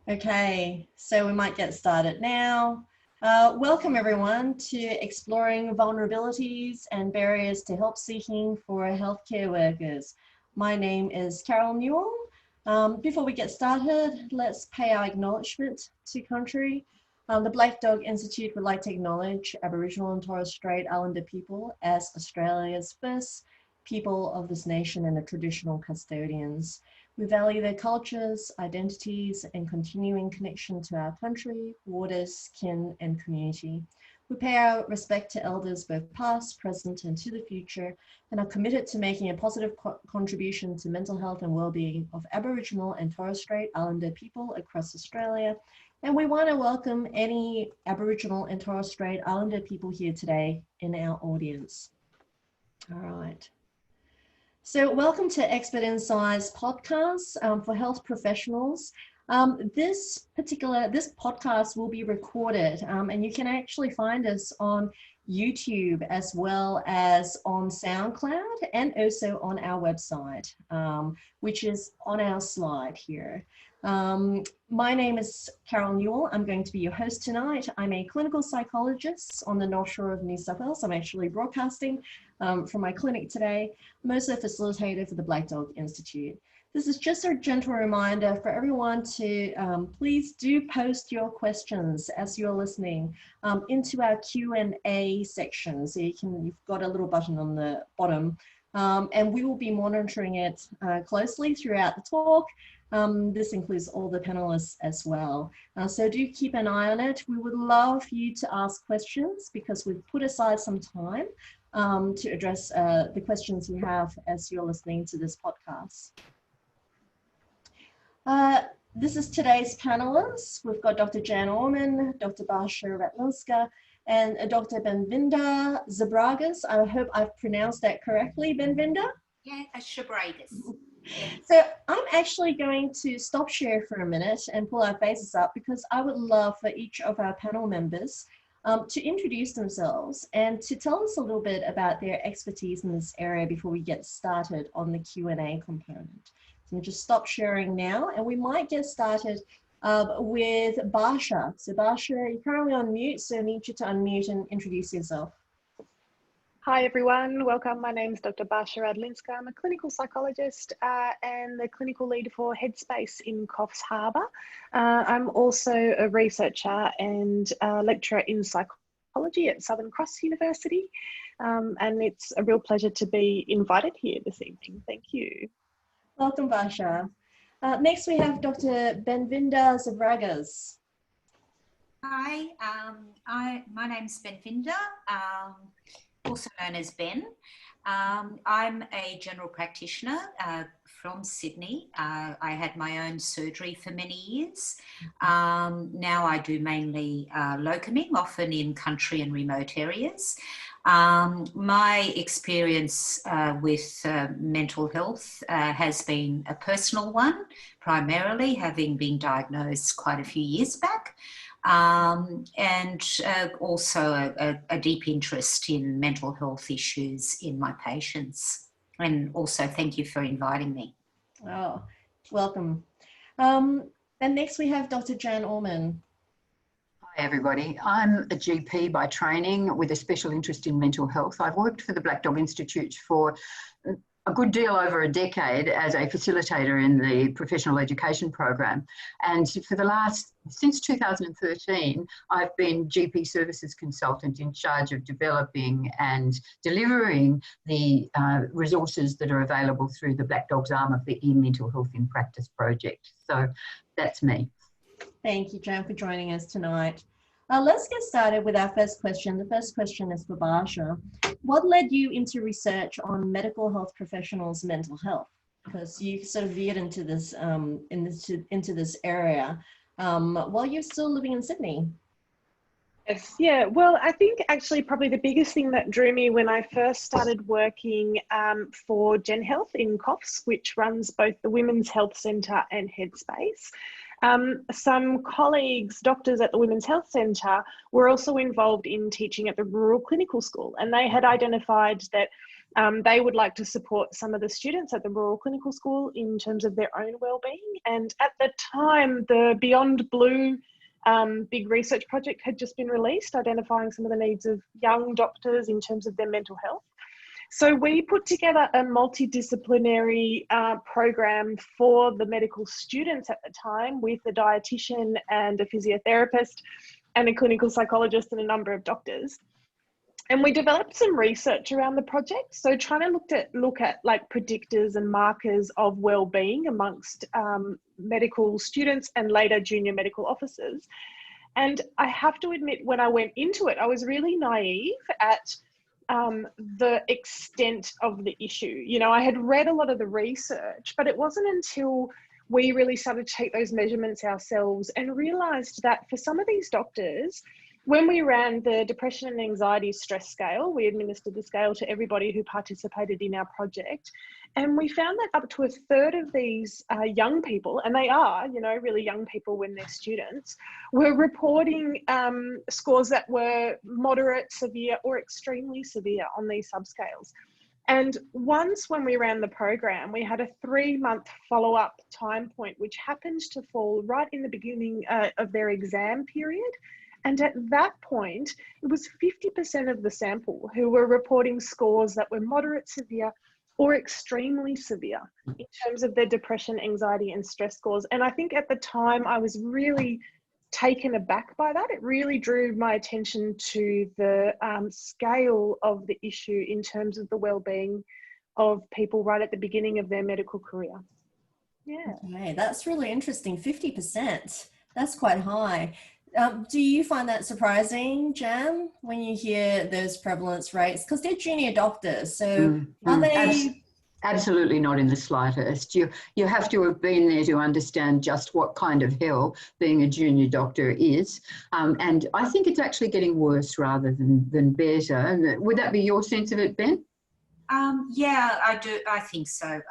Okay, so we might get started now. Welcome everyone to Exploring Vulnerabilities and Barriers to Help Seeking for Healthcare Workers. My name is Carol Newall. Before we get started, let's pay our acknowledgement to country. The Black Dog Institute would like to acknowledge Aboriginal and Torres Strait Islander people as Australia's first people of this nation and the traditional custodians. We value their cultures, identities, and continuing connection to our country, waters, kin, and community. We pay our respect to elders both past, present, and to the future, and are committed to making a positive contribution to mental health and well-being of Aboriginal and Torres Strait Islander people across Australia. And we want to welcome any Aboriginal and Torres Strait Islander people here today in our audience. All right. So welcome to Expert Insights podcast for health professionals. This podcast will be recorded and you can actually find us on YouTube as well as on SoundCloud and also on our website, which is on our slide here. My name is Carol Newall. I'm going to be your host tonight. I'm a clinical psychologist on the North Shore of New South Wales. I'm actually broadcasting from my clinic today. I'm also a facilitator for the Black Dog Institute. This is just a gentle reminder for everyone to please do post your questions as you're listening into our Q&A section. So you've got a little button on the bottom and we will be monitoring it closely throughout the talk. This includes all the panelists as well. So do keep an eye on it. We would love for you to ask questions because we've put aside some time to address the questions you have as you're listening to this podcast. This is today's panelists. We've got Dr. Jan Orman, Dr. Basha Ratlinska, and Dr. Benvinda Zabragas. I hope I've pronounced that correctly, Benvinda? Yeah, Zabragas. So I'm actually going to stop share for a minute and pull our faces up because I would love for each of our panel members to introduce themselves and to tell us a little bit about their expertise in this area before we get started on the Q&A component. So just stop sharing now and we might get started with Basha. So Basha, you're currently on mute, so I need you to unmute and introduce yourself. Hi everyone, welcome. My name is Dr. Basha Ratlinska. I'm a clinical psychologist and the clinical lead for Headspace in Coffs Harbour. I'm also a researcher and lecturer in psychology at Southern Cross University. And it's a real pleasure to be invited here this evening. Thank you. Welcome, Basha. Next we have Dr. Benvinda Zabragas. Hi, my name's Benvinda, also known as Ben. I'm a general practitioner from Sydney. I had my own surgery for many years. Now I do mainly locuming, often in country and remote areas. My experience with mental health has been a personal one, primarily having been diagnosed quite a few years back. And also a deep interest in mental health issues in my patients. And also thank you for inviting me. Oh, welcome. And next we have Dr. Jan Orman. Hi everybody, I'm a GP by training with a special interest in mental health. I've worked for the Black Dog Institute for a good deal over a decade as a facilitator in the professional education program. And since 2013, I've been GP services consultant in charge of developing and delivering the resources that are available through the Black Dog's arm of the E-Mental Health in Practice project. So that's me. Thank you, Jan, for joining us tonight. Let's get started with our first question. The first question is for Basha. What led you into research on medical health professionals' mental health? Because you sort of veered into this into this area while you're still living in Sydney. Yes, yeah. Well, I think actually probably the biggest thing that drew me when I first started working for Gen Health in Coffs, which runs both the Women's Health Centre and Headspace. Some colleagues, doctors at the Women's Health Centre, were also involved in teaching at the Rural Clinical School, and they had identified that They would like to support some of the students at the Rural Clinical School in terms of their own wellbeing. And at the time, the Beyond Blue big research project had just been released, identifying some of the needs of young doctors in terms of their mental health. So we put together a multidisciplinary program for the medical students at the time, with a dietitian and a physiotherapist and a clinical psychologist and a number of doctors. And we developed some research around the project. So trying to look at like predictors and markers of well-being amongst medical students and later junior medical officers. And I have to admit, when I went into it, I was really naive at the extent of the issue. You know, I had read a lot of the research, but it wasn't until we really started to take those measurements ourselves and realized that for some of these doctors, when we ran the depression and anxiety stress scale, we administered the scale to everybody who participated in our project. And we found that up to a third of these young people, and they are, you know, really young people when they're students, were reporting scores that were moderate, severe, or extremely severe on these subscales. And once, when we ran the program, we had a 3-month follow-up time point, which happened to fall right in the beginning of their exam period. And at that point, it was 50% of the sample who were reporting scores that were moderate, severe, or extremely severe in terms of their depression, anxiety, and stress scores. And I think at the time I was really taken aback by that. It really drew my attention to the scale of the issue in terms of the well-being of people right at the beginning of their medical career. Yeah. Okay, that's really interesting. 50%. That's quite high. Do you find that surprising, Jan, when you hear those prevalence rates? Because they're junior doctors, so are they... Absolutely not in the slightest. You have to have been there to understand just what kind of hell being a junior doctor is. And I think it's actually getting worse rather than better. Would that be your sense of it, Ben? Yeah, I do. I think so.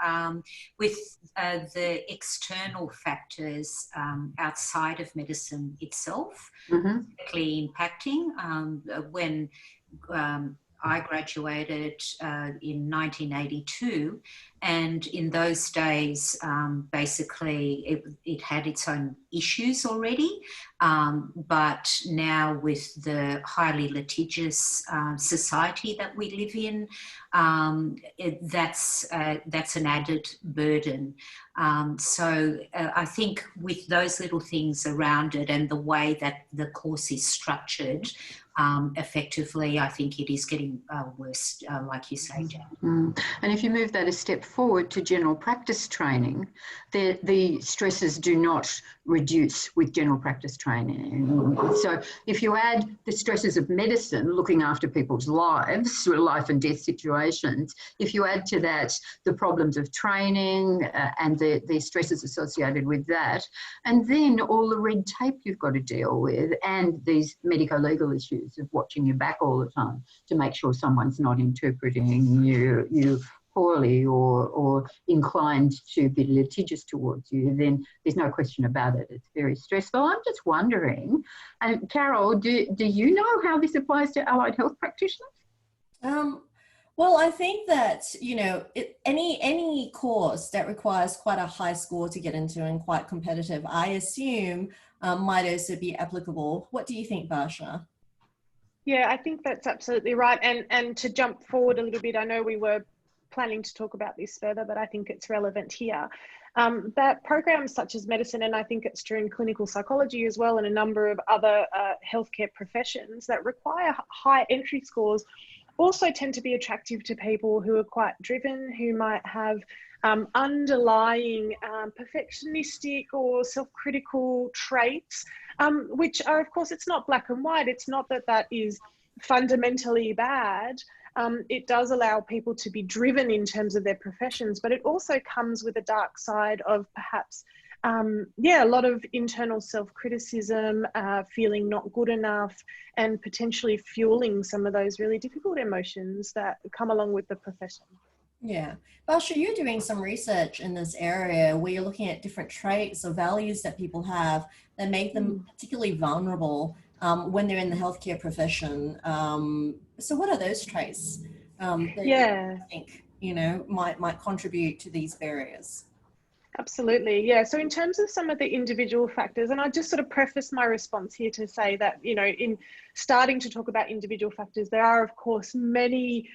With the external factors outside of medicine itself, directly impacting. When I graduated in 1982, and in those days, basically, it had its own issues already. But now, with the highly litigious society that we live in, that's an added burden. So I think with those little things around it and the way that the course is structured, effectively, I think it is getting worse, like you say, Jan. And if you move that a step forward to general practice training, the stresses do not reduce with general practice training. So if you add the stresses of medicine, looking after people's lives, life and death situations, if you add to that the problems of training and the stresses associated with that, and then all the red tape you've got to deal with, and these medico-legal issues of watching your back all the time to make sure someone's not interpreting you poorly or inclined to be litigious towards you, then there's no question about it. It's very stressful. I'm just wondering, and Carol, do you know how this applies to allied health practitioners? Well, I think that, you know, any course that requires quite a high score to get into and quite competitive, I assume might also be applicable. What do you think, Barsha? Yeah, I think that's absolutely right. And to jump forward a little bit, I know we were planning to talk about this further, but I think it's relevant here. That programs such as medicine, and I think it's true in clinical psychology as well, and a number of other healthcare professions that require high entry scores, also tend to be attractive to people who are quite driven, who might have underlying perfectionistic or self-critical traits, which are, of course, it's not black and white. It's not that that is fundamentally bad. It does allow people to be driven in terms of their professions, but it also comes with a dark side of perhaps, a lot of internal self-criticism, feeling not good enough, and potentially fueling some of those really difficult emotions that come along with the profession. Yeah. Barsha, you're doing some research in this area where you're looking at different traits or values that people have that make them particularly vulnerable when they're in the healthcare profession. So what are those traits? that Yeah. you think, you know, might contribute to these barriers? Absolutely. Yeah. So in terms of some of the individual factors, and I just sort of preface my response here to say that, you know, in starting to talk about individual factors, there are, of course, many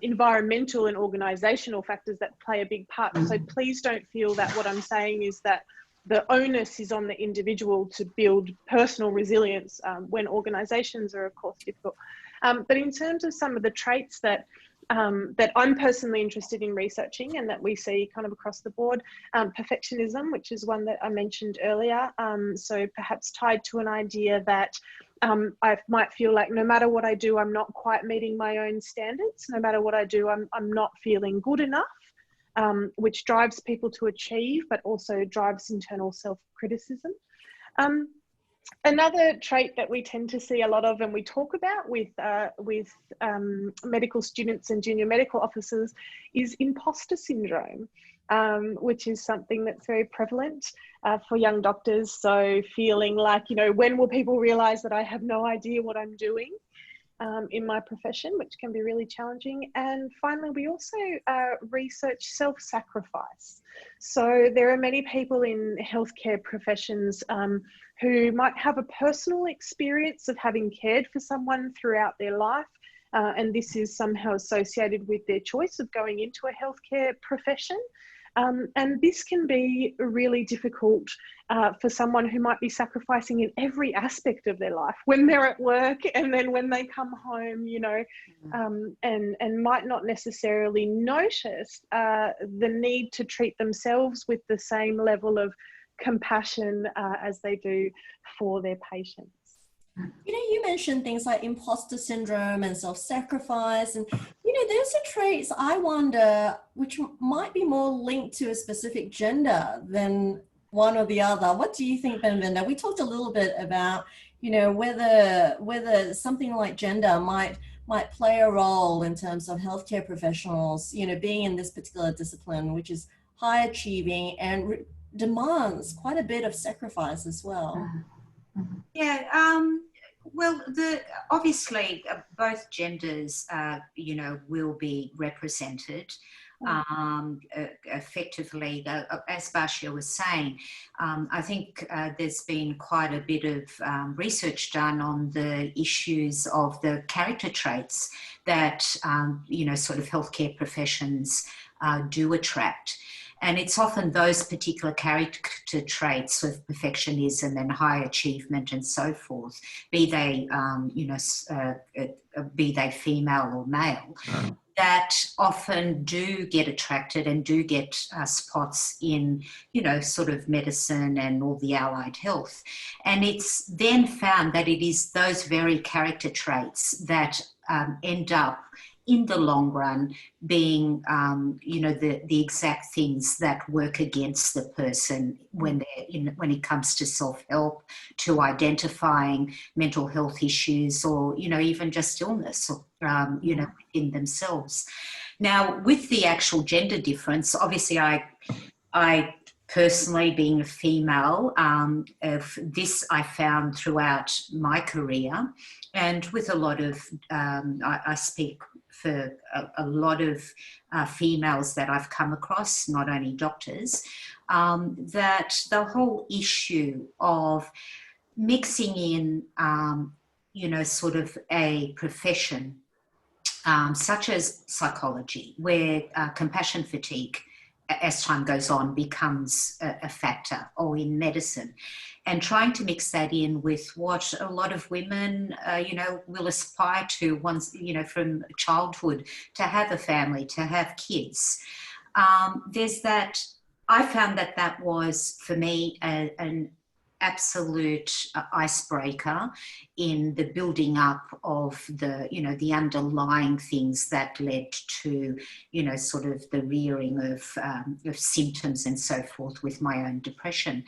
environmental and organizational factors that play a big part. So please don't feel that what I'm saying is that the onus is on the individual to build personal resilience when organizations are, of course, difficult. But in terms of some of the traits that I'm personally interested in researching and that we see kind of across the board, perfectionism, which is one that I mentioned earlier. So perhaps tied to an idea that I might feel like no matter what I do, I'm not quite meeting my own standards. No matter what I do, I'm not feeling good enough, which drives people to achieve, but also drives internal self-criticism. Another trait that we tend to see a lot of and we talk about with medical students and junior medical officers is imposter syndrome, which is something that's very prevalent for young doctors. So feeling like, you know, when will people realise that I have no idea what I'm doing in my profession, which can be really challenging. And finally, we also research self-sacrifice. So there are many people in healthcare professions who might have a personal experience of having cared for someone throughout their life, and this is somehow associated with their choice of going into a healthcare profession. And this can be really difficult for someone who might be sacrificing in every aspect of their life when they're at work and then when they come home, you know, and might not necessarily notice the need to treat themselves with the same level of compassion as they do for their patients. You know, you mentioned things like imposter syndrome and self-sacrifice, and you know, those are traits I wonder which might be more linked to a specific gender than one or the other. What do you think, Benvinda? We talked a little bit about, you know, whether something like gender might play a role in terms of healthcare professionals, you know, being in this particular discipline, which is high achieving and demands quite a bit of sacrifice as well. Yeah, well, obviously both genders, you know, will be represented effectively. As Basia was saying, I think there's been quite a bit of research done on the issues of the character traits that, you know, sort of healthcare professions do attract. And it's often those particular character traits of perfectionism and high achievement and so forth, be they, you know, be they female or male, that often do get attracted and do get spots in, you know, sort of medicine and all the allied health. And it's then found that it is those very character traits that end up in the long run being, you know, the exact things that work against the person when it comes to self-help, to identifying mental health issues, or, you know, even just illness, you know, within themselves. Now, with the actual gender difference, obviously I personally, being a female, this I found throughout my career, and with a lot of, I speak for a lot of females that I've come across, not only doctors, that the whole issue of mixing in, you know, sort of a profession such as psychology, where compassion fatigue, as time goes on, becomes a factor, or in medicine, and trying to mix that in with what a lot of women, you know, will aspire to once, you know, from childhood, to have a family, to have kids. There's that, I found that was, for me, an absolute icebreaker in the building up of the, you know, the underlying things that led to, you know, sort of the rearing of symptoms and so forth with my own depression.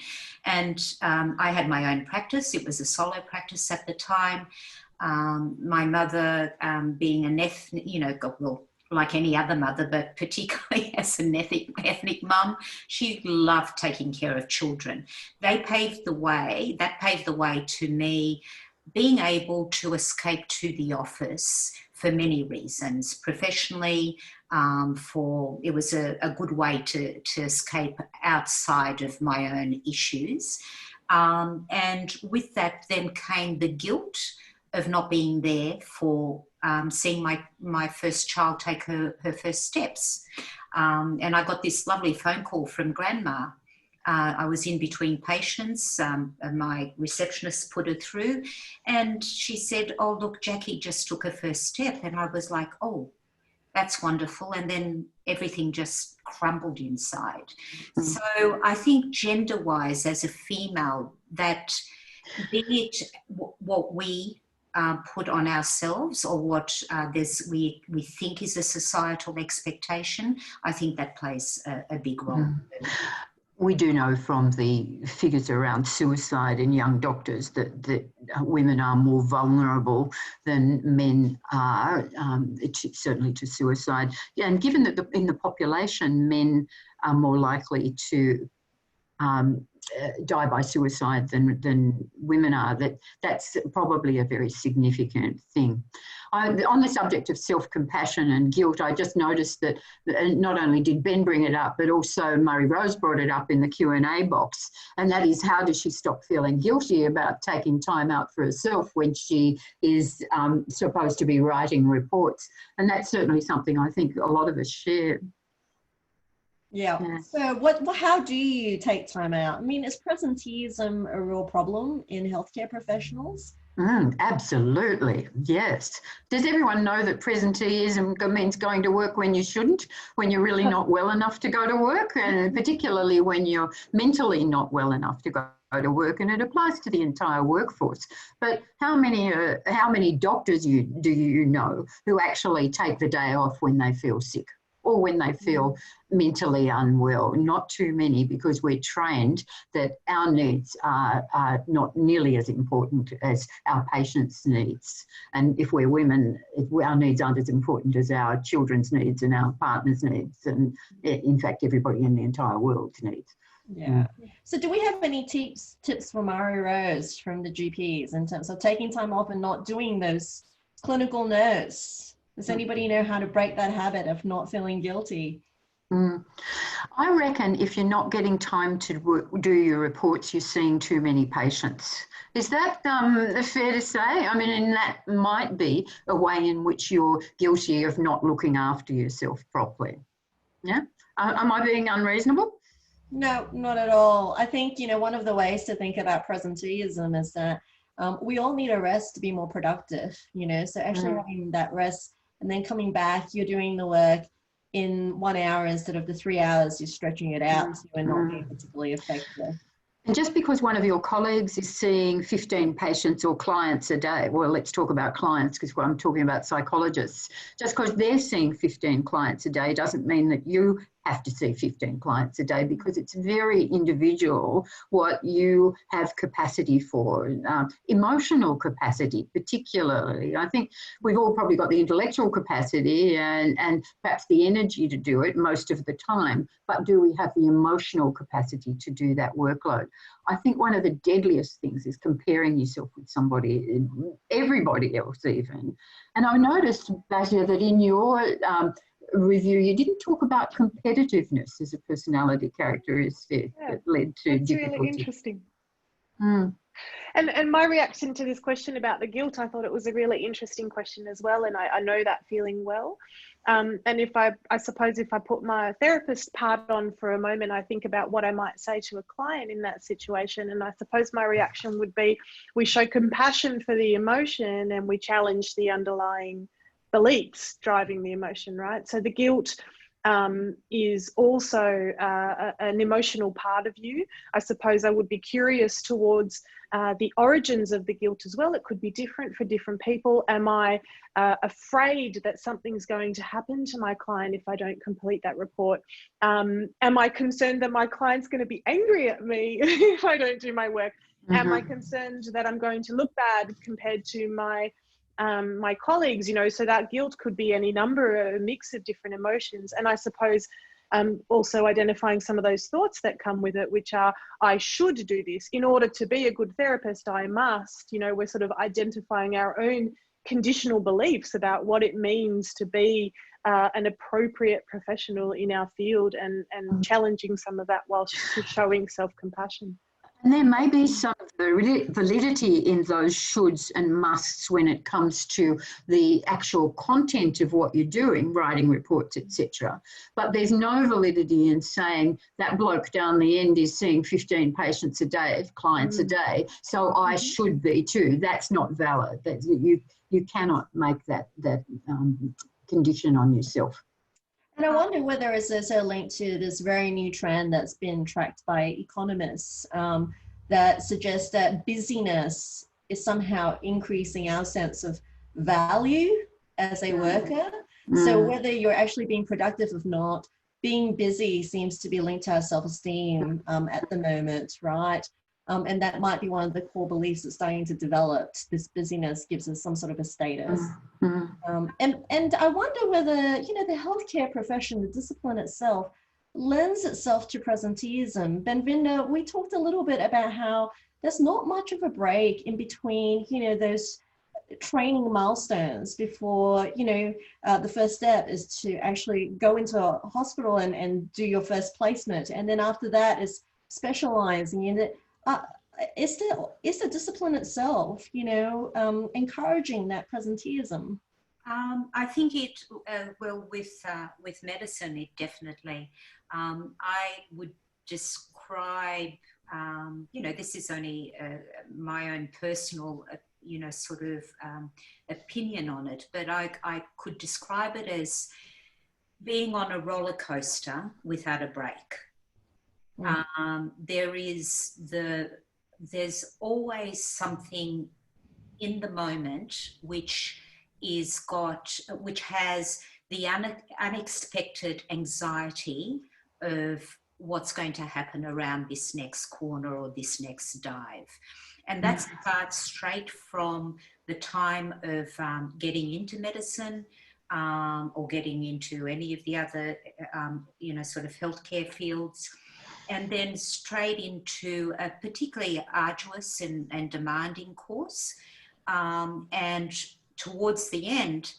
And I had my own practice. It was a solo practice at the time. My mother, being an ethnic, you know, well, like any other mother, but particularly as an ethnic mum, she loved taking care of children. That paved the way to me being able to escape to the office for many reasons. Professionally, it was a good way to escape outside of my own issues. And with that then came the guilt of not being there for seeing my first child take her first steps. And I got this lovely phone call from Grandma. I was in between patients, and my receptionist put her through, and she said, "Oh, look, Jackie just took her first step." And I was like, "Oh, that's wonderful." And then everything just crumbled inside. So I think gender-wise, as a female, that be it what we put on ourselves or what we think is a societal expectation, I think that plays a big role. We do know from the figures around suicide in young doctors that women are more vulnerable than men are, certainly to suicide. Yeah, and given that in the population, men are more likely to die by suicide than women are, that's probably a very significant thing. On the subject of self-compassion and guilt, I just noticed that not only did Ben bring it up, but also Murray Rose brought it up in the Q&A box, and that is, how does she stop feeling guilty about taking time out for herself when she is supposed to be writing reports? And that's certainly something I think a lot of us share. Yeah. So how do you take time out? I mean, is presenteeism a real problem in healthcare professionals? Absolutely, yes. Does everyone know that presenteeism means going to work when you shouldn't, when you're really not well enough to go to work, and particularly when you're mentally not well enough to go to work, and it applies to the entire workforce. But how many doctors do you know who actually take the day off when they feel sick or when they feel mentally unwell? Not too many, because we're trained that our needs are not nearly as important as our patients' needs. And if we're women, our needs aren't as important as our children's needs and our partners' needs, and in fact, everybody in the entire world's needs. Yeah. So do we have any tips for Murray Rose from the GPs in terms of taking time off and not doing those clinical notes? Does anybody know how to break that habit of not feeling guilty? I reckon if you're not getting time to do your reports, you're seeing too many patients. Is that fair to say? I mean, and that might be a way in which you're guilty of not looking after yourself properly. Yeah? Am I being unreasonable? No, not at all. I think, one of the ways to think about presenteeism is that we all need a rest to be more productive, so actually having that rest and then coming back, you're doing the work in 1 hour instead of the 3 hours, you're stretching it out, so you're not being particularly effective. And just because one of your colleagues is seeing 15 patients or clients a day, well, let's talk about clients because I'm talking about psychologists. Just because they're seeing 15 clients a day doesn't mean that you have to see 15 clients a day, because it's very individual what you have capacity for. Emotional capacity, particularly. I think we've all probably got the intellectual capacity and perhaps the energy to do it most of the time, but do we have the emotional capacity to do that workload? I think one of the deadliest things is comparing yourself with somebody, everybody else even. And I noticed, Basha, that in your review, you didn't talk about competitiveness as a personality characteristic that led to difficulty. That's really interesting. And my reaction to this question about the guilt, I thought it was a really interesting question as well, and I know that feeling well. And if I suppose if I put my therapist part on for a moment, I think about what I might say to a client in that situation, and I suppose my reaction would be, we show compassion for the emotion and we challenge the underlying beliefs driving the emotion, right? So the guilt is also an emotional part of you. I suppose I would be curious towards the origins of the guilt as well. It could be different for different people. Am I afraid that something's going to happen to my client if I don't complete that report? Am I concerned that my client's going to be angry at me if I don't do my work? Am I concerned that I'm going to look bad compared to my colleagues, so that guilt could be any number, a mix of different emotions. And I suppose Also identifying some of those thoughts that come with it, which are, I should do this. In order to be a good therapist, I must. You know, we're sort of identifying our own conditional beliefs about what it means to be an appropriate professional in our field, and challenging some of that whilst showing self-compassion. And there may be some validity in those shoulds and musts when it comes to the actual content of what you're doing, writing reports, etc. But there's no validity in saying that bloke down the end is seeing 15 patients a day, clients a day, so I should be too. That's not valid. That you cannot make that condition on yourself. And I wonder whether it's also linked to this very new trend that's been tracked by economists that suggests that busyness is somehow increasing our sense of value as a worker. So whether you're actually being productive or not, being busy seems to be linked to our self-esteem at the moment, right? And that might be one of the core beliefs that's starting to develop. This busyness gives us some sort of a status. And I wonder whether, you know, the healthcare profession, the discipline itself, lends itself to presenteeism. Benvinda, we talked a little bit about how there's not much of a break in between, you know, those training milestones before, you know, the first step is to actually go into a hospital and do your first placement. And then after that is specializing in it. Is the discipline itself, you know, encouraging that presenteeism? I think it, well, with medicine, it definitely. I would describe, you know, this is only my own personal, you know, sort of opinion on it, but I could describe it as being on a roller coaster without a break. There's always something in the moment which has the unexpected anxiety of what's going to happen around this next corner or this next dive. And that starts straight from the time of getting into medicine or getting into any of the other, you know, sort of healthcare fields, and then straight into a particularly arduous and demanding course. And towards the end,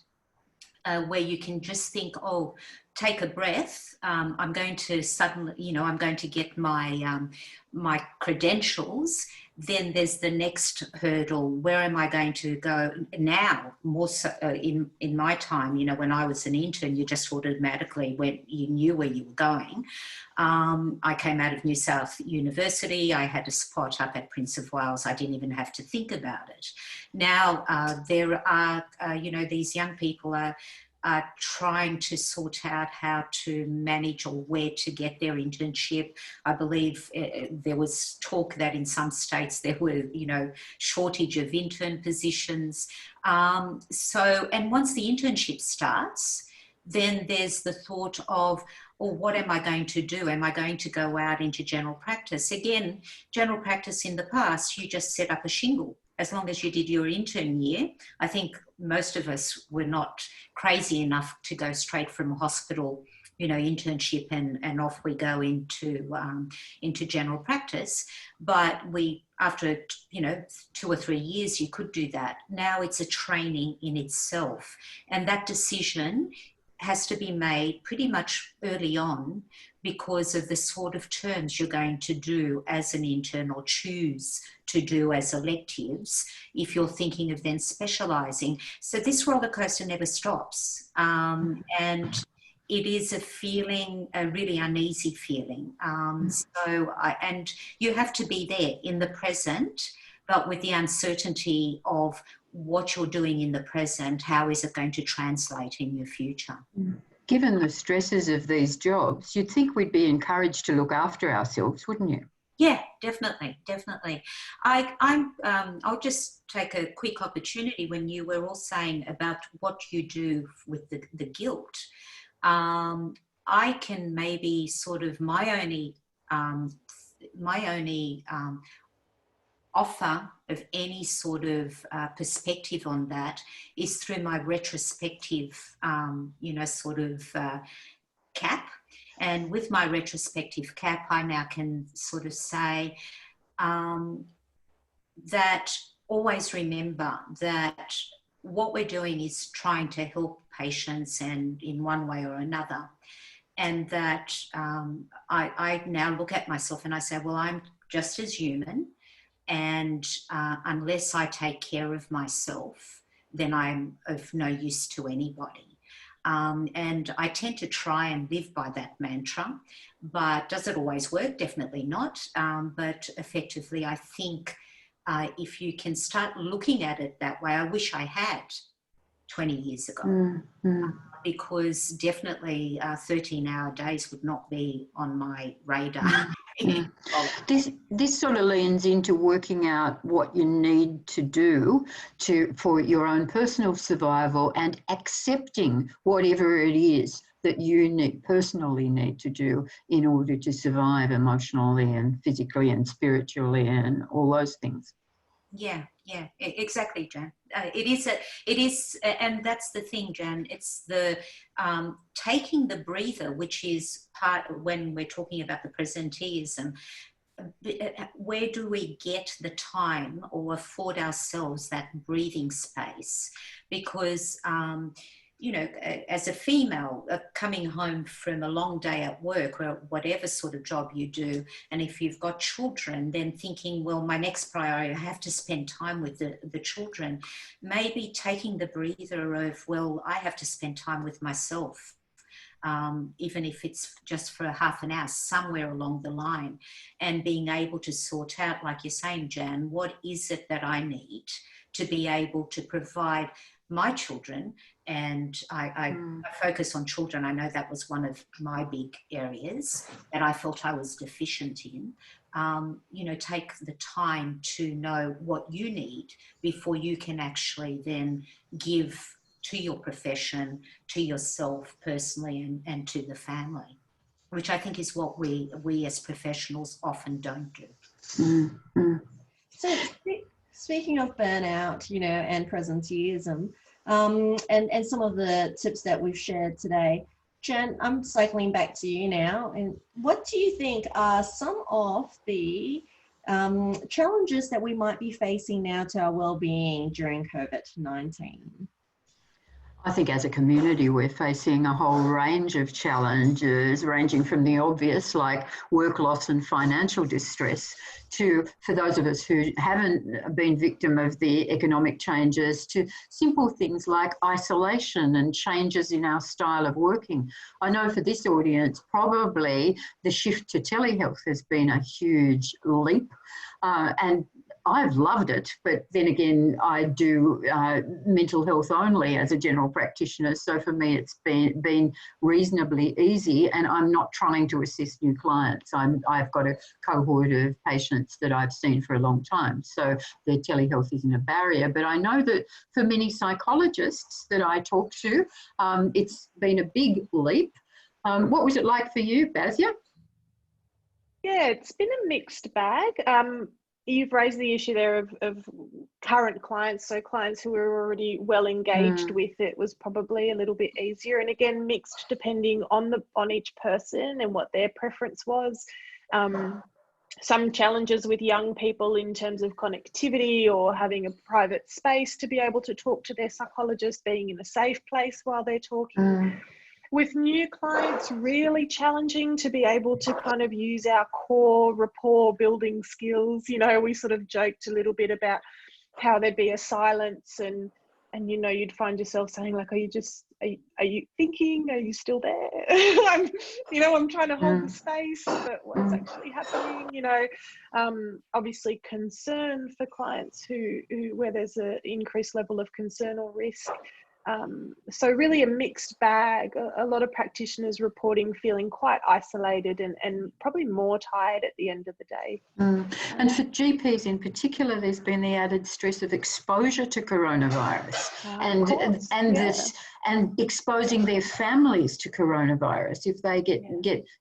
where you can just think, oh, take a breath. I'm going to suddenly, you know, I'm going to get my my credentials. Then there's the next hurdle. Where am I going to go now? More so in my time, you know, when I was an intern, you just automatically went, you knew where you were going. I came out of New South University. I had a spot up at Prince of Wales. I didn't even have to think about it. Now there are, you know, these young people are trying to sort out how to manage or where to get their internship. I believe there was talk that in some states there were, you know, shortage of intern positions. And once the internship starts, then there's the thought of, oh, what am I going to do? Am I going to go out into general practice? Again, general practice in the past, you just set up a shingle. As long as you did your intern year, I think most of us were not crazy enough to go straight from hospital, you know, internship and off we go into general practice. But after, you know, 2 or 3 years, you could do that. Now it's a training in itself. And that decision has to be made pretty much early on because of the sort of terms you're going to do as an intern or choose to do as electives if you're thinking of then specialising. So this roller coaster never stops. And it is a feeling, a really uneasy feeling. And you have to be there in the present, but with the uncertainty of what you're doing in the present, how is it going to translate in your future? Given the stresses of these jobs, you'd think we'd be encouraged to look after ourselves, wouldn't you? Yeah, definitely, definitely. I'll just take a quick opportunity when you were all saying about what you do with the guilt. I can maybe sort of my only offer of any sort of perspective on that is through my retrospective, you know, sort of cap. And with my retrospective CAP, I now can sort of say that always remember that what we're doing is trying to help patients, and in one way or another. And that I now look at myself and I say, well, I'm just as human, and unless I take care of myself, then I'm of no use to anybody. And I tend to try and live by that mantra, but does it always work? Definitely not. But effectively, I think if you can start looking at it that way, I wish I had 20 years ago, because definitely 13-hour days would not be on my radar. This sort of leans into working out what you need to do for your own personal survival, and accepting whatever it is that you personally need to do in order to survive emotionally and physically and spiritually and all those things. Yeah, exactly, Jan. It is, and that's the thing, Jan. It's the taking the breather, which is part when we're talking about the presenteeism. Where do we get the time or afford ourselves that breathing space? Because you know, as a female coming home from a long day at work or whatever sort of job you do, and if you've got children, then thinking, well, my next priority, I have to spend time with the children. Maybe taking the breather of, well, I have to spend time with myself, even if it's just for half an hour, somewhere along the line, and being able to sort out, like you're saying, Jan, what is it that I need to be able to provide my children. And I focus on children. I know that was one of my big areas that I felt I was deficient in. You know, take the time to know what you need before you can actually then give to your profession, to yourself personally, and to the family, which I think is what we as professionals often don't do. So speaking of burnout, you know, and presenteeism, and some of the tips that we've shared today, Jen, I'm cycling back to you now. And what do you think are some of the challenges that we might be facing now to our well-being during COVID-19? I think as a community, we're facing a whole range of challenges, ranging from the obvious, like work loss and financial distress, to, for those of us who haven't been victim of the economic changes, to simple things like isolation and changes in our style of working. I know for this audience, probably the shift to telehealth has been a huge leap, and I've loved it, but then again, I do mental health only as a general practitioner. So for me, it's been reasonably easy, and I'm not trying to assist new clients. I've got a cohort of patients that I've seen for a long time. So the telehealth isn't a barrier, but I know that for many psychologists that I talk to, it's been a big leap. What was it like for you, Basia? Yeah, it's been a mixed bag. You've raised the issue there of current clients, so clients who were already well engaged with it was probably a little bit easier, and again mixed depending on each person and what their preference was. Some challenges with young people in terms of connectivity or having a private space to be able to talk to their psychologist, being in a safe place while they're talking. With new clients, really challenging to be able to kind of use our core rapport building skills. You know, we sort of joked a little bit about how there'd be a silence and you know, you'd find yourself saying like, are you thinking? Are you still there? I'm trying to hold the space, but what's actually happening? You know, obviously concern for clients who where there's an increased level of concern or risk. So really a mixed bag. A lot of practitioners reporting feeling quite isolated and probably more tired at the end of the day. And for GPs in particular, there's been the added stress of exposure to coronavirus and exposing their families to coronavirus if they get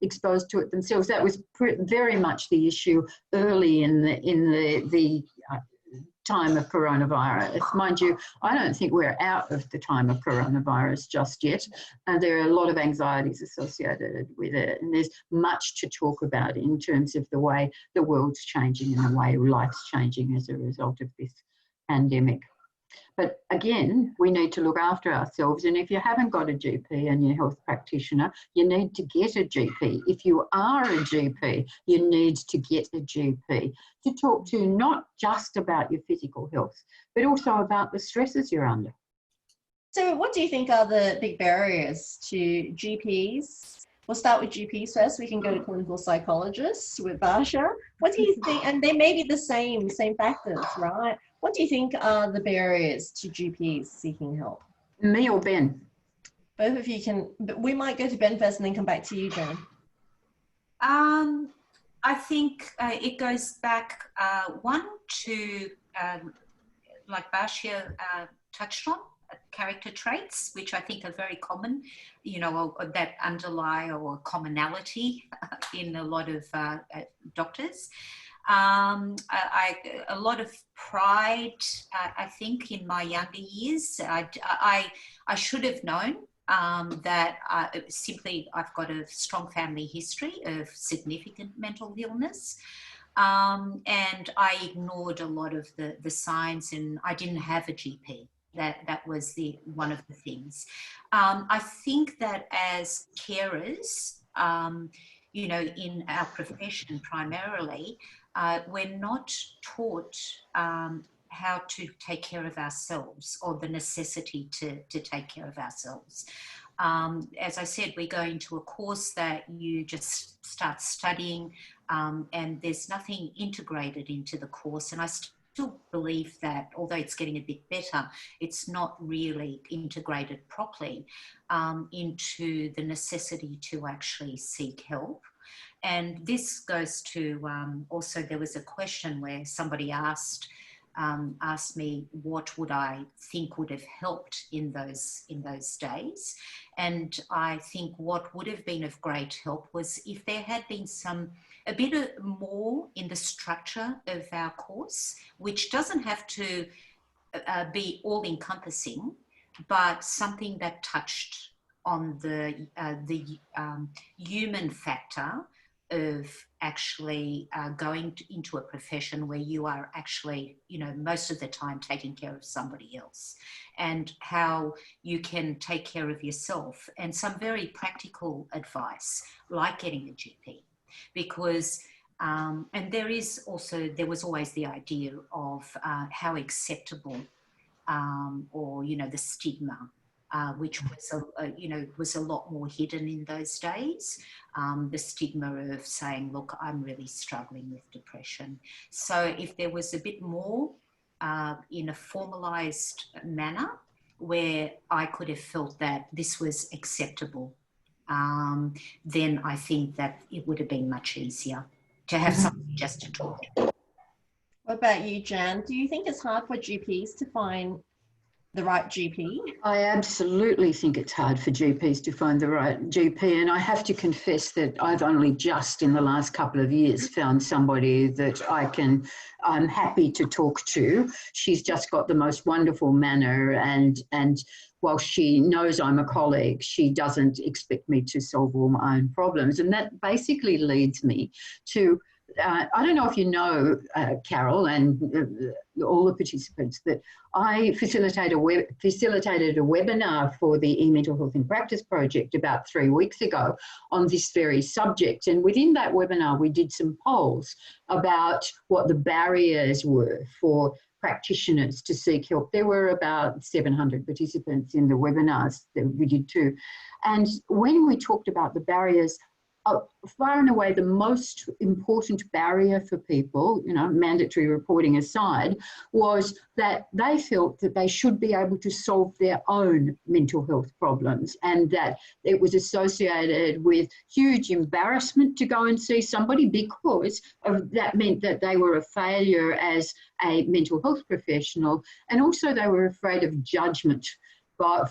exposed to it themselves. That was very much the issue early in the time of coronavirus. Mind you, I don't think we're out of the time of coronavirus just yet. There are a lot of anxieties associated with it, and there's much to talk about in terms of the way the world's changing and the way life's changing as a result of this pandemic. But again, we need to look after ourselves. And if you haven't got a GP and you're a health practitioner, you need to get a GP. If you are a GP, you need to get a GP to talk to, not just about your physical health, but also about the stresses you're under. So what do you think are the big barriers to GPs? We'll start with GPs first. We can go to clinical psychologists with Basha. What do you think? And they may be the same factors, right? What do you think are the barriers to GPs seeking help? Me or Ben? Both of you can, but we might go to Ben first and then come back to you, Jen. I think it goes back, one, to, like Basha touched on, character traits, which I think are very common, you know, that underlie or commonality in a lot of doctors. A lot of pride, I think, in my younger years. I should have known that simply I've got a strong family history of significant mental illness. And I ignored a lot of the signs, and I didn't have a GP. That was one of the things. I think that as carers, you know, in our profession primarily, we're not taught how to take care of ourselves, or the necessity to take care of ourselves. As I said, we go into a course that you just start studying, and there's nothing integrated into the course. And I still believe that, although it's getting a bit better, it's not really integrated properly into the necessity to actually seek help. And this goes to, also there was a question where somebody asked me what would I think would have helped in those days. And I think what would have been of great help was if there had been a bit more in the structure of our course, which doesn't have to be all-encompassing, but something that touched on the human factor of actually going into a profession where you are actually, you know, most of the time taking care of somebody else, and how you can take care of yourself, and some very practical advice like getting a GP. Because, and there was always the idea of how acceptable, or, you know, the stigma, which was, you know, was a lot more hidden in those days. The stigma of saying, look, I'm really struggling with depression. So if there was a bit more in a formalized manner where I could have felt that this was acceptable, then I think that it would have been much easier to have something just to talk to. What about you, Jan? Do you think it's hard for GPs to find the right GP? I absolutely think it's hard for GPs to find the right GP, and I have to confess that I've only just in the last couple of years found somebody that I'm happy to talk to. She's just got the most wonderful manner, and while she knows I'm a colleague, she doesn't expect me to solve all my own problems. And that basically leads me to, I don't know if you know, Carol, and all the participants, that I facilitated a webinar for the E-Mental Health in Practice project about 3 weeks ago on this very subject. And within that webinar, we did some polls about what the barriers were for practitioners to seek help. There were about 700 participants in the webinars that we did too. And when we talked about the barriers, far and away the most important barrier for people, you know, mandatory reporting aside, was that they felt that they should be able to solve their own mental health problems, and that it was associated with huge embarrassment to go and see somebody because that meant that they were a failure as a mental health professional, and also they were afraid of judgment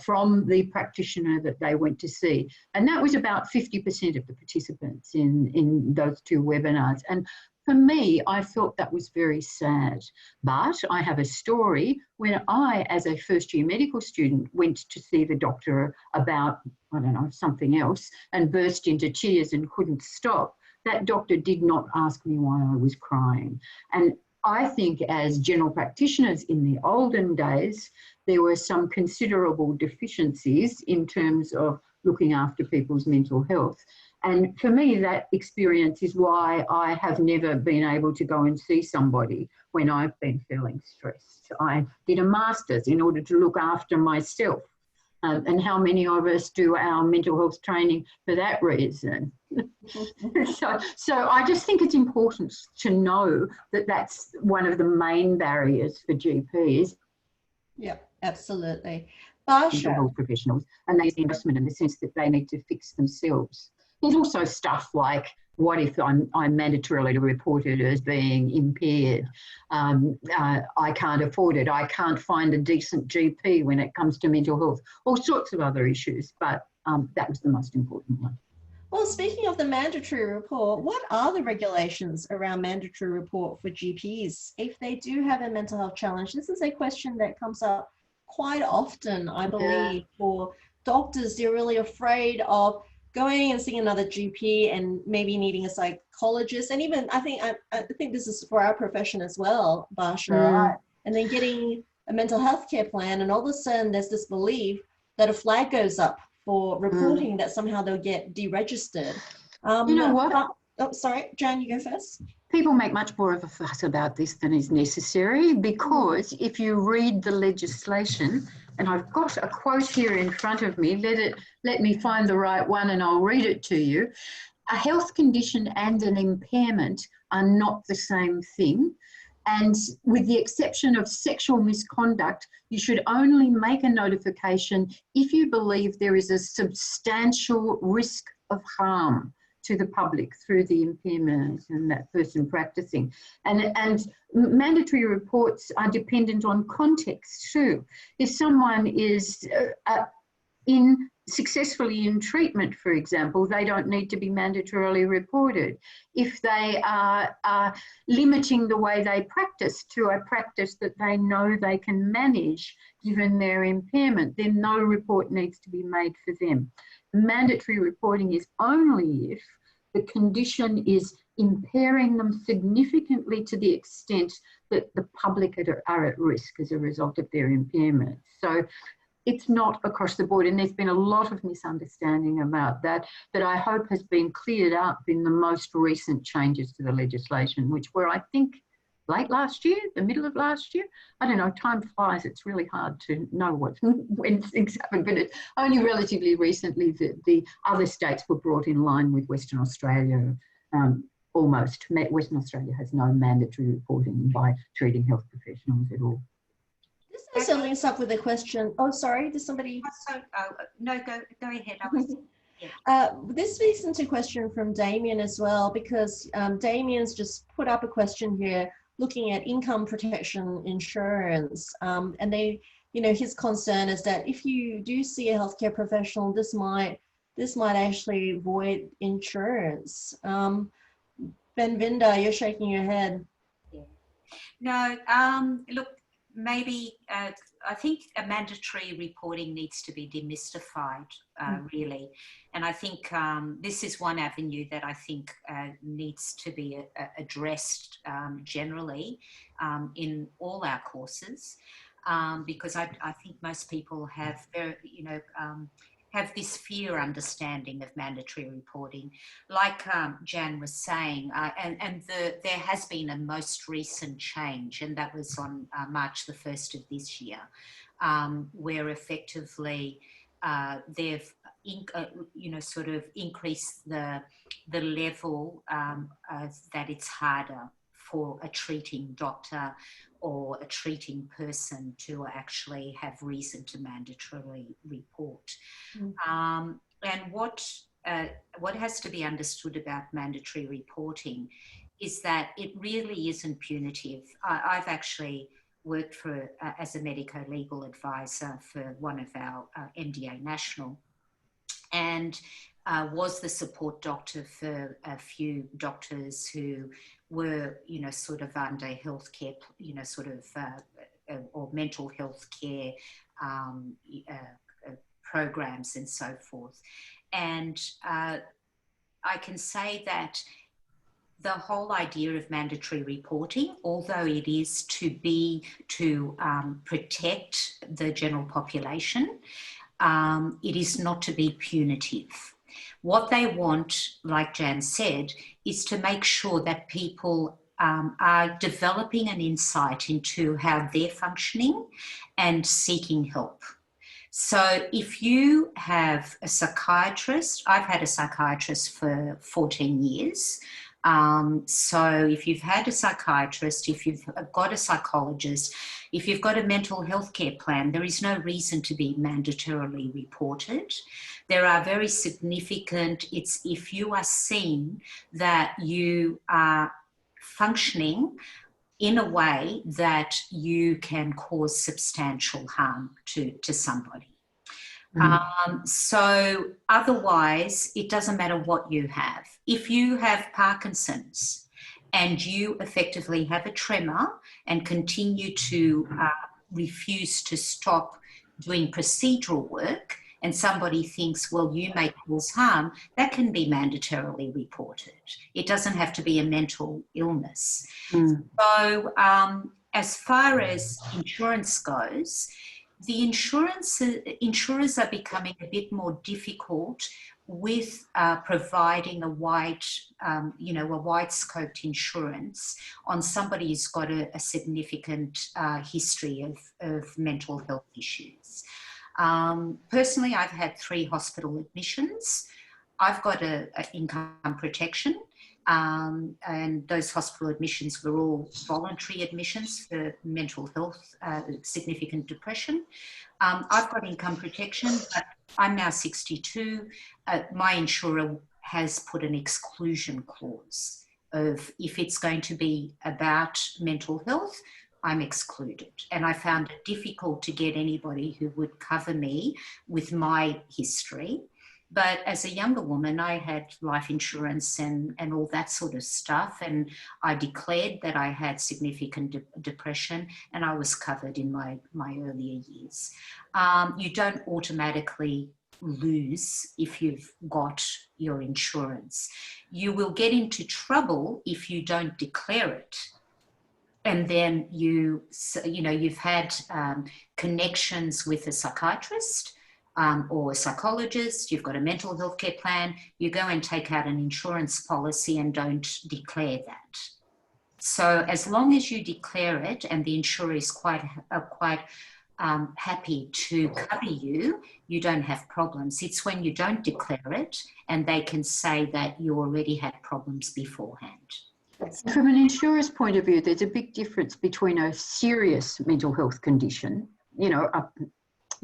from the practitioner that they went to see. And that was about 50% of the participants in those two webinars. And for me, I felt that was very sad. But I have a story when I, as a first-year medical student, went to see the doctor about, I don't know, something else, and burst into tears and couldn't stop. That doctor did not ask me why I was crying. And I think as general practitioners in the olden days, there were some considerable deficiencies in terms of looking after people's mental health. And for me, that experience is why I have never been able to go and see somebody when I've been feeling stressed. I did a master's in order to look after myself. And how many of us do our mental health training for that reason? So I just think it's important to know that that's one of the main barriers for GPs. Yeah, absolutely. Mental Barsha. health professionals, and they see investment in the sense that they need to fix themselves. There's also stuff like, what if I'm mandatorily reported as being impaired? I can't afford it. I can't find a decent GP when it comes to mental health. All sorts of other issues, but that was the most important one. Well, speaking of the mandatory report, what are the regulations around mandatory report for GPs if they do have a mental health challenge? This is a question that comes up quite often, I believe, for doctors. They're really afraid of going and seeing another GP and maybe needing a psychologist. And even, I think this is for our profession as well, Barsha, right? And then getting a mental health care plan, and all of a sudden there's this belief that a flag goes up for reporting that somehow they'll get deregistered. You know what? Oh, sorry, Jan, you go first. People make much more of a fuss about this than is necessary, because if you read the legislation, and I've got a quote here in front of me, let me find the right one and I'll read it to you. A health condition and an impairment are not the same thing. And with the exception of sexual misconduct, you should only make a notification if you believe there is a substantial risk of harm to the public through the impairment and that person practicing. And mandatory reports are dependent on context too. If someone is successfully in treatment, for example, they don't need to be mandatorily reported. If they are limiting the way they practice to a practice that they know they can manage given their impairment, then no report needs to be made for them. Mandatory reporting is only if the condition is impairing them significantly to the extent that the public are at risk as a result of their impairment. So it's not across the board, and there's been a lot of misunderstanding about that I hope has been cleared up in the most recent changes to the legislation, which were, I think, late last year, the middle of last year. I don't know, time flies. It's really hard to know when things happen, but it's only relatively recently that the other states were brought in line with Western Australia. Almost. Western Australia has no mandatory reporting by treating health professionals at all. This also links up with a question. Oh, sorry, did somebody? No, go ahead. This leads into a question from Damien as well, because Damien's just put up a question here looking at income protection insurance. And his concern is that if you do see a healthcare professional, this might actually void insurance. Benvinda, you're shaking your head. No, look, maybe I think a mandatory reporting needs to be demystified, really. And I think this is one avenue that I think needs to be addressed generally in all our courses, because I think most people have have this fear understanding of mandatory reporting. Like Jan was saying, and there has been a most recent change, and that was on March the 1st of this year, where effectively they've sort of increased the level that it's harder for a treating doctor or a treating person to actually have reason to mandatorily report. And what has to be understood about mandatory reporting is that it really isn't punitive. I've actually worked as a medico-legal advisor for one of our MDA National, and was the support doctor for a few doctors who were, sort of under healthcare, or mental health care programs and so forth. And I can say that the whole idea of mandatory reporting, although it is to protect the general population, it is not to be punitive. What they want, like Jan said, is to make sure that people are developing an insight into how they're functioning and seeking help. So if you have a psychiatrist, I've had a psychiatrist for 14 years. So if you've had a psychiatrist, if you've got a psychologist, if you've got a mental health care plan, there is no reason to be mandatorily reported. There are very significant, it's if you are seen that you are functioning in a way that you can cause substantial harm to somebody. So otherwise, it doesn't matter what you have. If you have Parkinson's and you effectively have a tremor and continue to refuse to stop doing procedural work, and somebody thinks, well, you may cause harm, that can be mandatorily reported. It doesn't have to be a mental illness. So as far as insurance goes, the insurers are becoming a bit more difficult with providing a wide scoped insurance on somebody who's got a significant history of mental health issues. Personally, I've had 3 hospital admissions. I've got an income protection, and those hospital admissions were all voluntary admissions for mental health, significant depression. I've got income protection, but I'm now 62. My insurer has put an exclusion clause of if it's going to be about mental health, I'm excluded. And I found it difficult to get anybody who would cover me with my history. But as a younger woman, I had life insurance and all that sort of stuff. And I declared that I had significant depression, and I was covered in my earlier years. You don't automatically lose if you've got your insurance. You will get into trouble if you don't declare it. And then you've had connections with a psychiatrist or a psychologist, you've got a mental health care plan, you go and take out an insurance policy and don't declare that. So as long as you declare it and the insurer is quite happy to cover you, you don't have problems. It's when you don't declare it and they can say that you already had problems beforehand. From an insurer's point of view, there's a big difference between a serious mental health condition,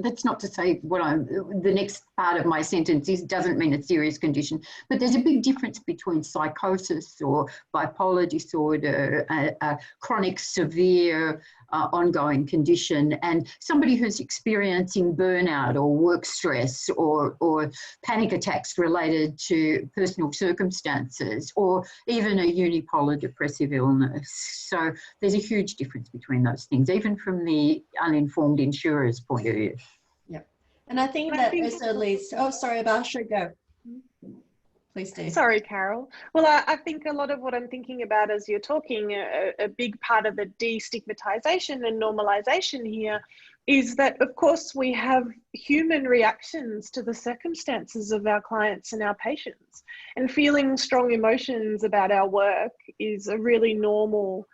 that's not to say the next part of my sentence doesn't mean a serious condition, but there's a big difference between psychosis or bipolar disorder, a chronic, severe, ongoing condition, and somebody who's experiencing burnout or work stress or panic attacks related to personal circumstances, or even a unipolar depressive illness. So there's a huge difference between those things, even from the uninformed insurer's point of view. Yeah, and I think that also leads to, oh, sorry, Basha, go. Please do. Sorry, Carol. Well, I think a lot of what I'm thinking about as you're talking, a big part of the destigmatization and normalization here is that, of course, we have human reactions to the circumstances of our clients and our patients. And feeling strong emotions about our work is a really normal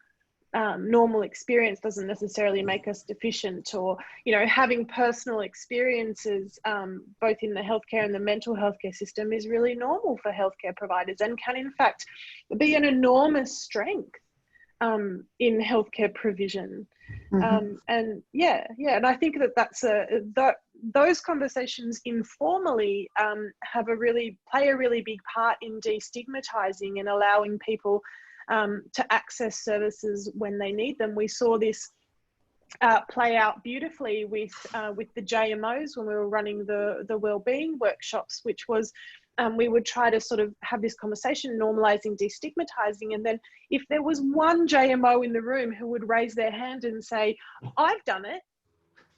experience. Doesn't necessarily make us deficient, or having personal experiences both in the healthcare and the mental healthcare system is really normal for healthcare providers, and can in fact be an enormous strength in healthcare provision. And and I think that those conversations informally play a really big part in destigmatizing and allowing people to access services when they need them. We saw this play out beautifully with the JMOs when we were running the wellbeing workshops, which was we would try to sort of have this conversation, normalizing, destigmatizing, and then if there was one JMO in the room who would raise their hand and say, I've done it,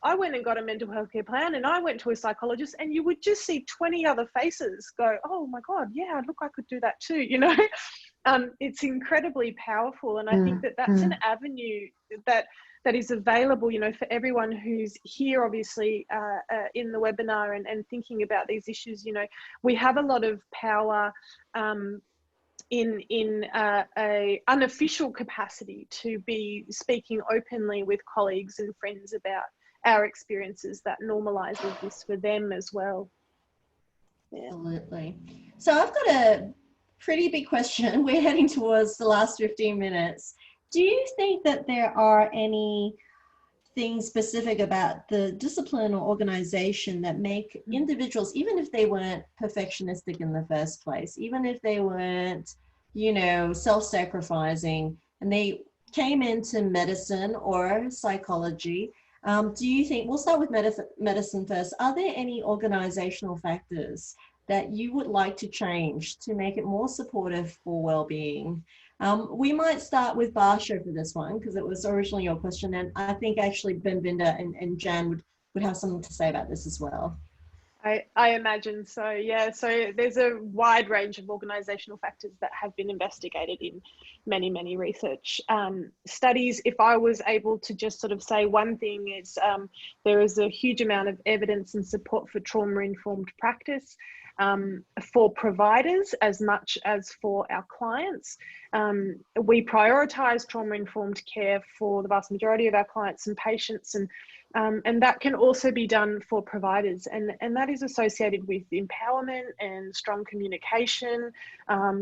I went and got a mental health care plan and I went to a psychologist, and you would just see 20 other faces go, oh my God, yeah, look, I could do that too, you know. It's incredibly powerful, and I think that that's an avenue that is available, you know, for everyone who's here, obviously, in the webinar and thinking about these issues. You know, we have a lot of power in a unofficial capacity to be speaking openly with colleagues and friends about our experiences that normalizes this for them as well. Yeah. Absolutely. So I've got a pretty big question. We're heading towards the last 15 minutes. Do you think that there are any things specific about the discipline or organization that make individuals, even if they weren't perfectionistic in the first place, even if they weren't, you know, self-sacrificing, and they came into medicine or psychology, do you think, we'll start with medicine first, are there any organizational factors that you would like to change to make it more supportive for well-being? We might start with Barsha for this one, because it was originally your question, and I think actually Benvinda and Jan would have something to say about this as well. I imagine so, yeah. So there's a wide range of organisational factors that have been investigated in many, many research studies. If I was able to just sort of say one thing, is there is a huge amount of evidence and support for trauma-informed practice for providers as much as for our clients. We prioritise trauma-informed care for the vast majority of our clients and patients, and that can also be done for providers, and that is associated with empowerment and strong communication,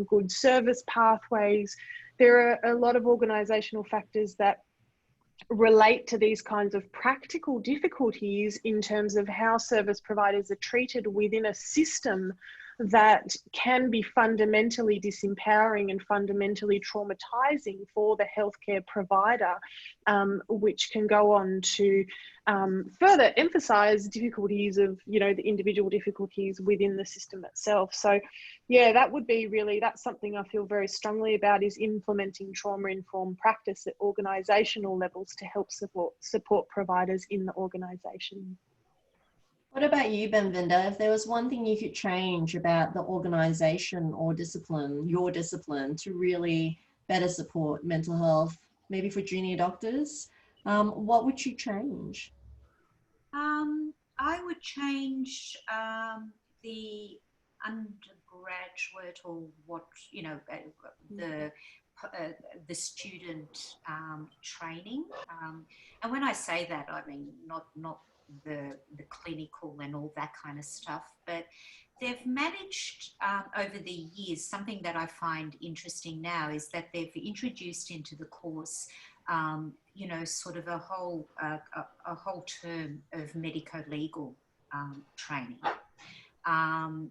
good service pathways. There are a lot of organisational factors that relate to these kinds of practical difficulties in terms of how service providers are treated within a system that can be fundamentally disempowering and fundamentally traumatizing for the healthcare provider, which can go on to further emphasize difficulties of, you know, the individual difficulties within the system itself. So yeah, that would be really, that's something I feel very strongly about, is implementing trauma-informed practice at organizational levels to help support providers in the organization. What about you, Benvinda? If there was one thing you could change about the organization or discipline, your discipline, to really better support mental health, maybe for junior doctors, what would you change? I would change the undergraduate, or what, you know, the student training. And when I say that, I mean not the clinical and all that kind of stuff, but they've managed over the years, something that I find interesting now is that they've introduced into the course, you know, sort of a whole term of medico-legal training.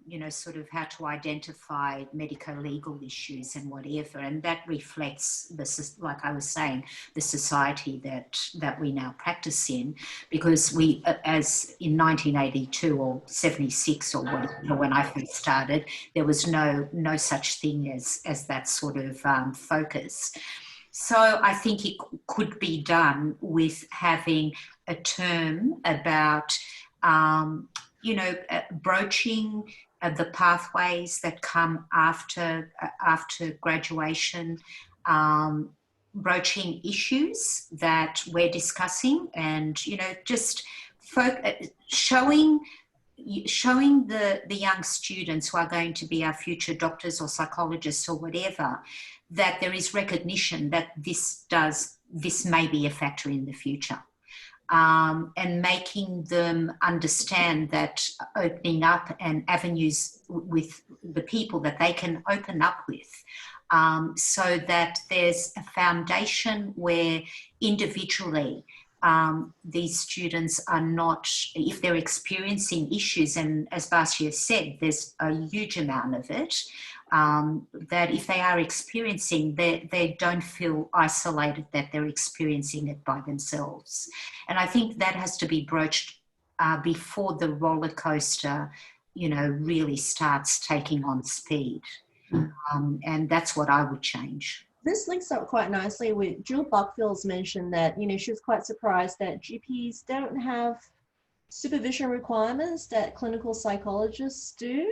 You know, sort of how to identify medico-legal issues and whatever, and that reflects the, like I was saying, the society that we now practice in, because we, as in 1982 or 76 or whatever, when I first started, there was no such thing as that sort of focus. So I think it could be done with having a term about you know, broaching the pathways that come after graduation, broaching issues that we're discussing, and, you know, just showing the young students who are going to be our future doctors or psychologists or whatever, that there is recognition that this may be a factor in the future. And making them understand that opening up and avenues with the people that they can open up with, so that there's a foundation where individually these students are not, if they're experiencing issues, and as Basia said, there's a huge amount of it, that if they are experiencing, they don't feel isolated, that they're experiencing it by themselves. And I think that has to be broached before the roller coaster, you know, really starts taking on speed. And that's what I would change. This links up quite nicely with Jill Buckfield's mentioned that, you know, she was quite surprised that GPs don't have supervision requirements that clinical psychologists do,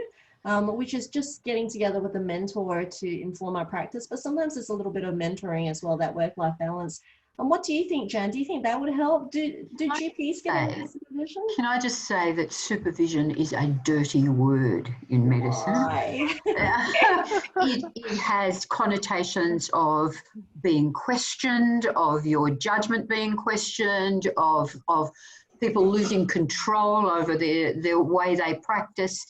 which is just getting together with a mentor to inform our practice. But sometimes it's a little bit of mentoring as well, that work-life balance. And what do you think, Jan? Do you think that would help? Do GPs get any supervision? Can I just say that supervision is a dirty word in medicine? Why? It has connotations of being questioned, of your judgment being questioned, of people losing control over their way they practice.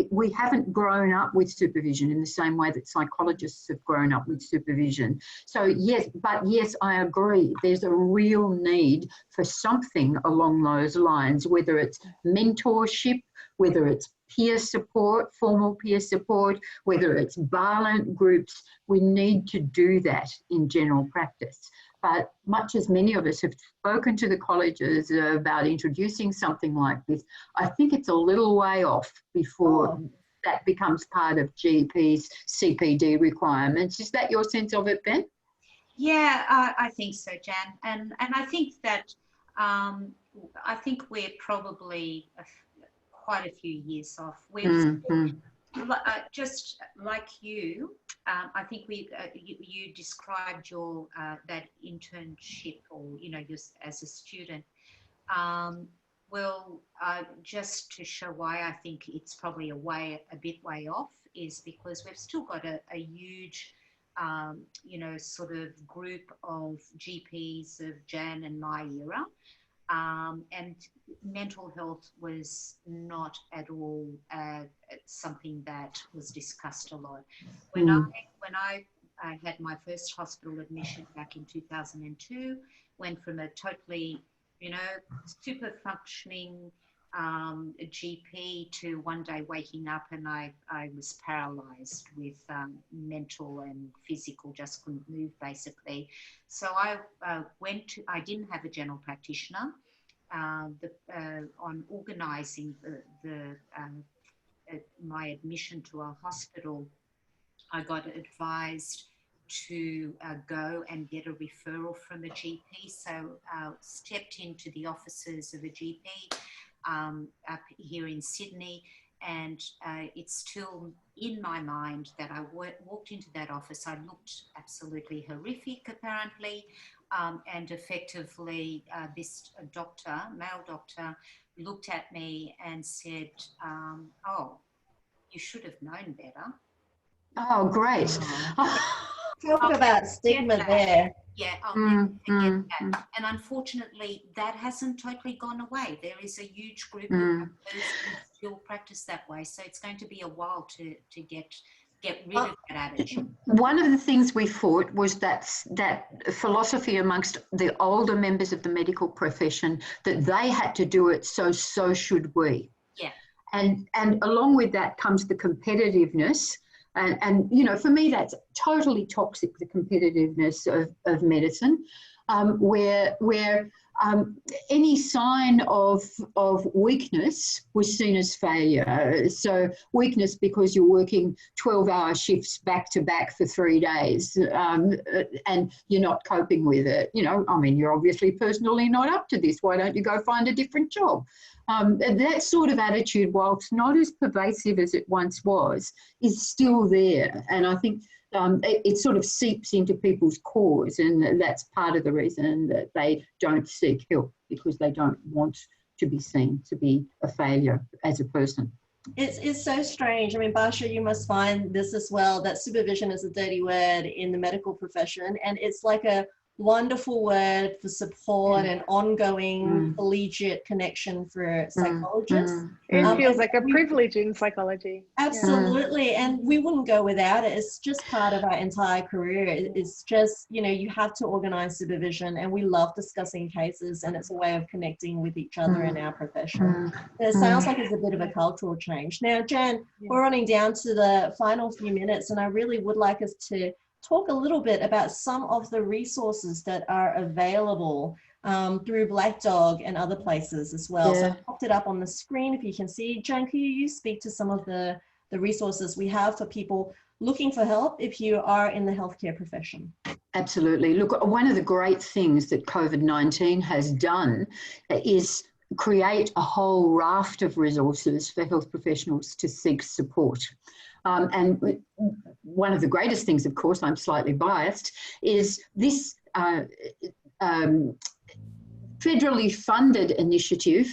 We haven't grown up with supervision in the same way that psychologists have grown up with supervision. So yes, I agree. There's a real need for something along those lines, whether it's mentorship, whether it's peer support, formal peer support, whether it's violent groups. We need to do that in general practice. But much as many of us have spoken to the colleges about introducing something like this, I think it's a little way off before that becomes part of GP's CPD requirements. Is that your sense of it, Ben? Yeah, I think so, Jan. And I think that I think we're probably quite a few years off. We've just like you, I think you described your that internship, or you know, as a student. Well, just to show why I think it's probably a bit way off, is because we've still got a huge, you know, sort of group of GPs of Jan and my era. And mental health was not at all something that was discussed a lot. When I had my first hospital admission back in 2002, went from a totally, you know, super functioning GP to one day waking up and I was paralysed with mental and physical, just couldn't move basically. So I didn't have a general practitioner. On organising my admission to a hospital, I got advised to go and get a referral from a GP. So stepped into the offices of a GP up here in Sydney, and it's still in my mind that I walked into that office. I looked absolutely horrific, apparently, and effectively this male doctor, looked at me and said, "Oh, you should have known better." Oh, great. Talk about stigma there. Yeah, I'll never forget that. And unfortunately, that hasn't totally gone away. There is a huge group of doctors who still practice that way. So it's going to be a while to get rid of that attitude. One of the things we fought was that philosophy amongst the older members of the medical profession that they had to do it, so should we. Yeah. And along with that comes the competitiveness. And you know, for me, that's totally toxic, the competitiveness of medicine, where any sign of weakness was seen as failure. So weakness because you're working 12-hour shifts back to back for 3 days and you're not coping with it. You know, I mean, you're obviously personally not up to this. Why don't you go find a different job? That sort of attitude, whilst not as pervasive as it once was, is still there. And I think it sort of seeps into people's cores, and that's part of the reason that they don't seek help, because they don't want to be seen to be a failure as a person. It's so strange. I mean, Basha, you must find this as well, that supervision is a dirty word in the medical profession, and it's like a wonderful word for support and ongoing collegiate connection for psychologists. It feels And like a privilege in psychology. Absolutely. And we wouldn't go without it. It's just part of our entire career. It's just, you know, you have to organize supervision, and we love discussing cases, and it's a way of connecting with each other in our profession. It sounds like it's a bit of a cultural change. Now, Jan, we're running down to the final few minutes, and I really would like us to talk a little bit about some of the resources that are available through Black Dog and other places as well. So I've popped it up on the screen if you can see. Jan, can you speak to some of the resources we have for people looking for help if you are in the healthcare profession? Absolutely. Look, one of the great things that COVID-19 has done is create a whole raft of resources for health professionals to seek support. And one of the greatest things, of course, I'm slightly biased, is this federally funded initiative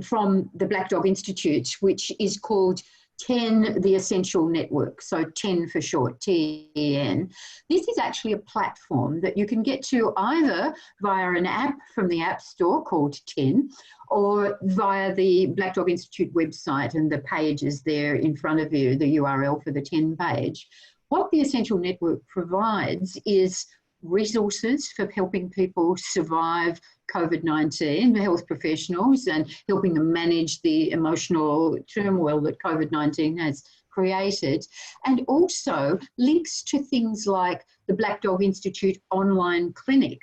from the Black Dog Institute, which is called TEN, the Essential Network. So TEN for short, TEN. This is actually a platform that you can get to either via an app from the App Store called TEN, or via the Black Dog Institute website, and the page is there in front of you, the URL for the TEN page. What the Essential Network provides is resources for helping people survive COVID-19, health professionals, and helping them manage the emotional turmoil that COVID-19 has created, and also links to things like the Black Dog Institute online clinic,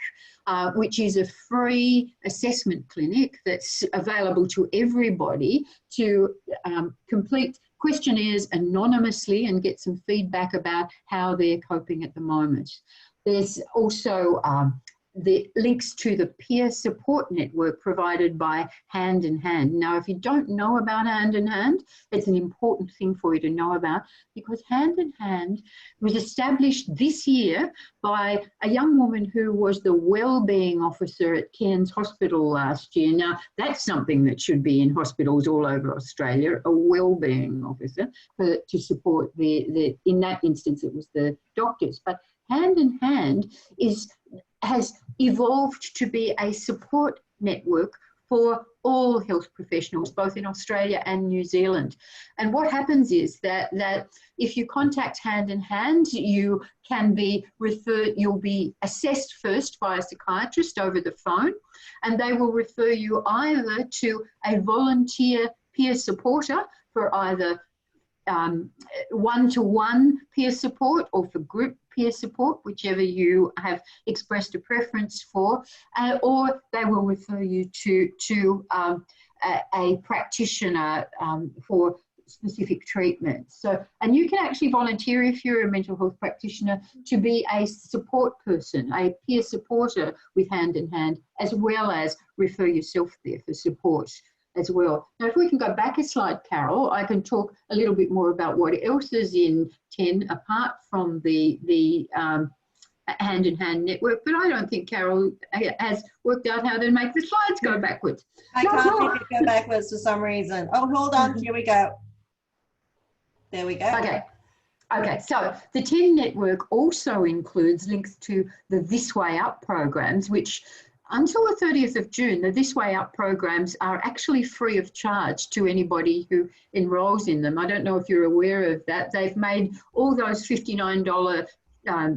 which is a free assessment clinic that's available to everybody to complete questionnaires anonymously and get some feedback about how they're coping at the moment. There's also the links to the peer support network provided by Hand in Hand. Now, if you don't know about Hand in Hand, it's an important thing for you to know about, because Hand in Hand was established this year by a young woman who was the Wellbeing officer at Cairns Hospital last year. Now, that's something that should be in hospitals all over Australia, a Wellbeing officer to support in that instance, it was the doctors. But Hand in Hand has evolved to be a support network for all health professionals, both in Australia and New Zealand. And what happens is that if you contact Hand in Hand, you can be referred, you'll be assessed first by a psychiatrist over the phone, and they will refer you either to a volunteer peer supporter for either one-to-one peer support or for group peer support, whichever you have expressed a preference for, or they will refer you to a practitioner for specific treatment. So, and you can actually volunteer if you're a mental health practitioner to be a support person, a peer supporter with Hand in Hand, as well as refer yourself there for support as well. Now, if we can go back a slide, Carol, I can talk a little bit more about what else is in TEN apart from the Hand in Hand network, but I don't think Carol has worked out how to make the slides go backwards. I can't make it go backwards for some reason. Oh, hold on, here we go. There we go. Okay, so the TEN network also includes links to the This Way Up programs, which until the 30th of June, the This Way Up programs are actually free of charge to anybody who enrolls in them. I don't know if you're aware of that. They've made all those $59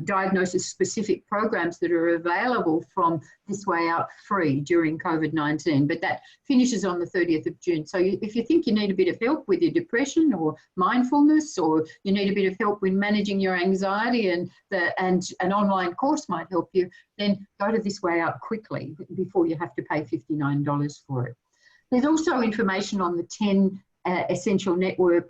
diagnosis-specific programs that are available from This Way Up free during COVID-19, but that finishes on the 30th of June. So if you think you need a bit of help with your depression or mindfulness, or you need a bit of help with managing your anxiety, and an online course might help you, then go to This Way Up quickly before you have to pay $59 for it. There's also information on the TEN Essential Network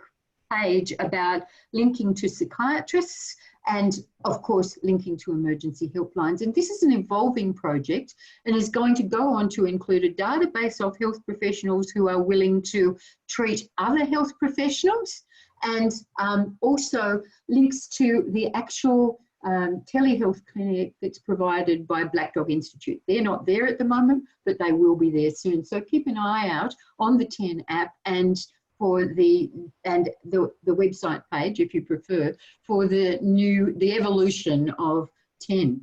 page about linking to psychiatrists and, of course, linking to emergency helplines. And this is an evolving project and is going to go on to include a database of health professionals who are willing to treat other health professionals, and also links to the actual telehealth clinic that's provided by Black Dog Institute. They're not there at the moment, but they will be there soon. So keep an eye out on the TEN app and for the website page, if you prefer, for the evolution of TEN.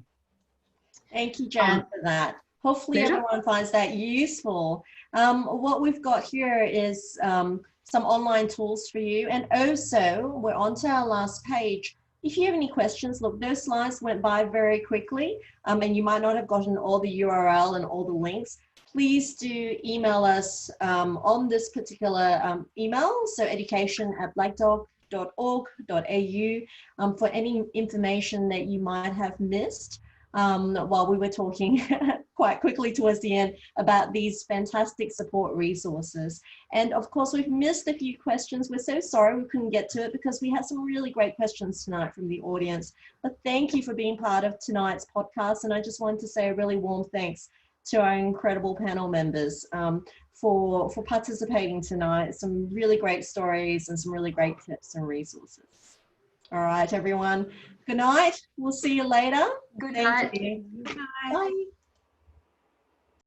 Thank you, Jan, for that. Hopefully Pleasure. everyone finds that useful. What we've got here is some online tools for you. And also, we're on to our last page. If you have any questions, look, those slides went by very quickly, and you might not have gotten all the URL and all the links. Please do email us on this particular email, so education@blackdog.org.au, for any information that you might have missed while we were talking quite quickly towards the end about these fantastic support resources. And of course, we've missed a few questions. We're so sorry we couldn't get to it because we had some really great questions tonight from the audience. But thank you for being part of tonight's podcast. And I just wanted to say a really warm thanks to our incredible panel members for participating tonight. Some really great stories and some really great tips and resources. All right, everyone. Good night. We'll see you later. Good Thank night. you. Bye. Bye.